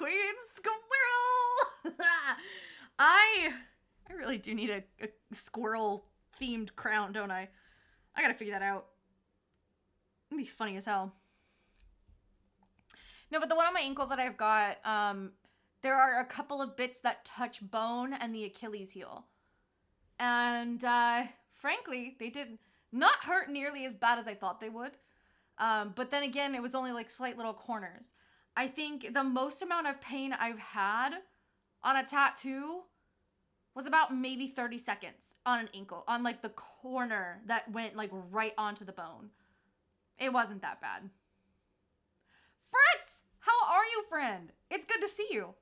Queen Squirrel. I really do need a squirrel themed crown, don't I? I gotta figure that out. It'd be funny as hell. No, but the one on my ankle that I've got, there are a couple of bits that touch bone and the Achilles heel. And frankly, they did not hurt nearly as bad as I thought they would. But then again, it was only like slight little corners. I think the most amount of pain I've had on a tattoo was about maybe 30 seconds on an ankle, on like the corner that went like right onto the bone. It wasn't that bad. Fritz! How are you, friend? It's good to see you.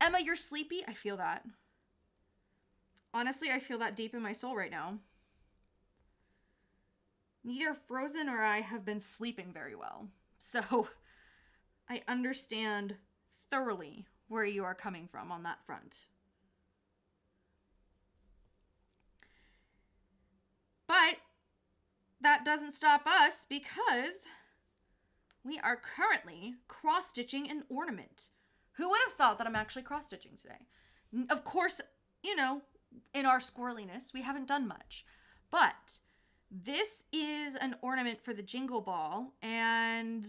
Emma, you're sleepy? I feel that. Honestly, I feel that deep in my soul right now. Neither Frozen or I have been sleeping very well. So I understand thoroughly where you are coming from on that front. But that doesn't stop us because we are currently cross-stitching an ornament. Who would have thought that I'm actually cross-stitching today? Of course, you know, in our squirreliness, we haven't done much. But this is an ornament for the Jingle Ball, and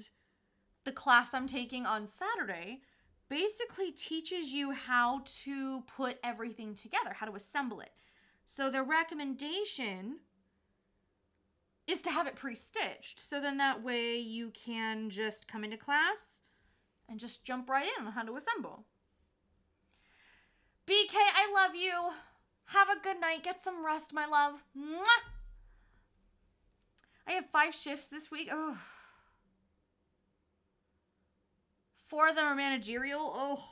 the class I'm taking on Saturday basically teaches you how to put everything together, how to assemble it. So the recommendation is to have it pre-stitched. So then that way you can just come into class and just jump right in on how to assemble. BK, I love you. Have a good night. Get some rest, my love. Mwah! I have 5 shifts this week. Oh. 4 of them are managerial. Oh,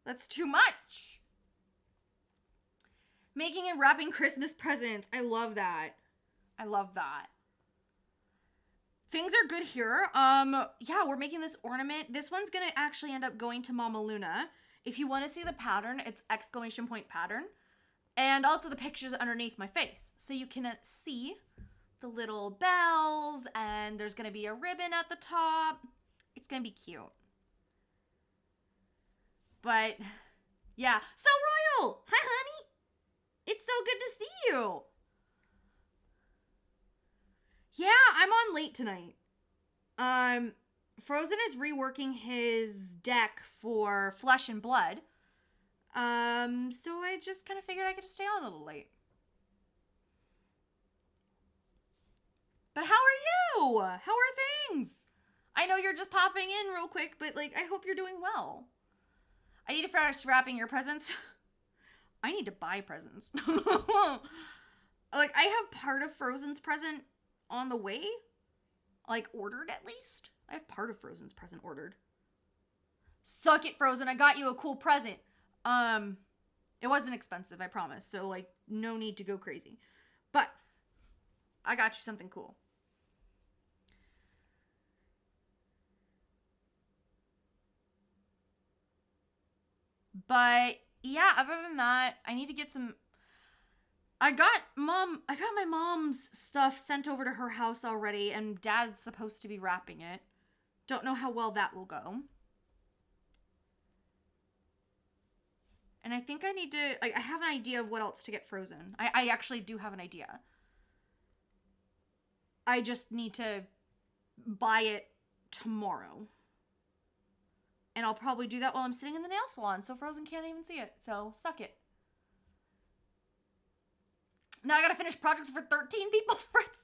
that's too much. Making and wrapping Christmas presents. I love that. I love that. Things are good here. Yeah, we're making this ornament. This one's gonna actually end up going to Mama Luna. If you want to see the pattern, it's exclamation point pattern. And also the pictures underneath my face. So you can see the little bells, and there's gonna be a ribbon at the top. It's gonna be cute. But, yeah. So Royal! Hi, honey! It's so good to see you! Yeah, I'm on late tonight. Frozen is reworking his deck for Flesh and Blood. So I just kind of figured I could just stay on a little late. But how are you? How are things? I know you're just popping in real quick, but like, I hope you're doing well. I need to finish wrapping your presents. I need to buy presents. Like, I have part of Frozen's present on the way. Like, ordered at least. I have part of Frozen's present ordered. Suck it, Frozen. I got you a cool present. It wasn't expensive, I promise. So, like, no need to go crazy. But I got you something cool. But yeah, other than that, I need to get some. I got my mom's stuff sent over to her house already, and Dad's supposed to be wrapping it. Don't know how well that will go. And I think I need to, I have an idea of what else to get Frozen. I actually do have an idea. I just need to buy it tomorrow. And I'll probably do that while I'm sitting in the nail salon, so Frozen can't even see it. So, suck it. Now I gotta finish projects for 13 people, Fritz.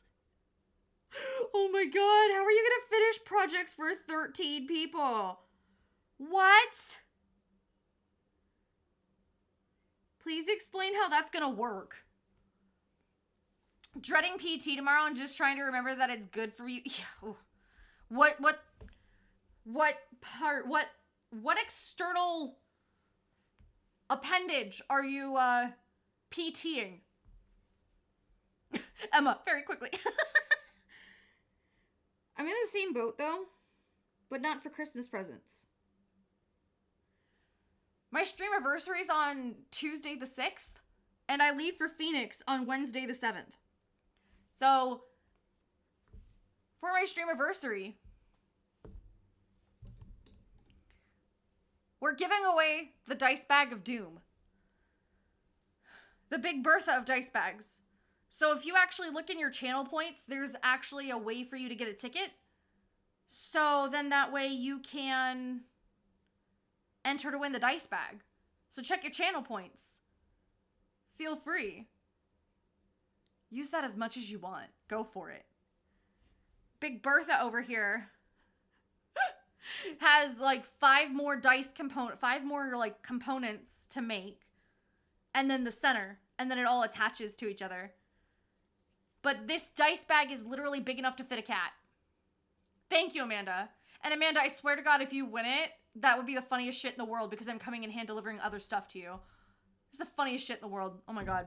Oh my god, how are you gonna finish projects for 13 people? What? Please explain how that's gonna work. Dreading PT tomorrow and just trying to remember that it's good for you. Yeah. What external appendage are you PTing? Emma, very quickly. I'm in the same boat though, but not for Christmas presents. My streamiversary is on Tuesday the 6th, and I leave for Phoenix on Wednesday the 7th. So, for my streamiversary, We're giving away the dice bag of doom. The Big Bertha of dice bags. So if you actually look in your channel points, there's actually a way for you to get a ticket. So then that way you can enter to win the dice bag. So check your channel points. Feel free. Use that as much as you want. Go for it. Big Bertha over here has like 5 more components to make. And then the center. And then it all attaches to each other. But this dice bag is literally big enough to fit a cat. Thank you, Amanda. And Amanda, I swear to God, if you win it, that would be the funniest shit in the world because I'm coming in hand delivering other stuff to you. It's the funniest shit in the world. Oh my God.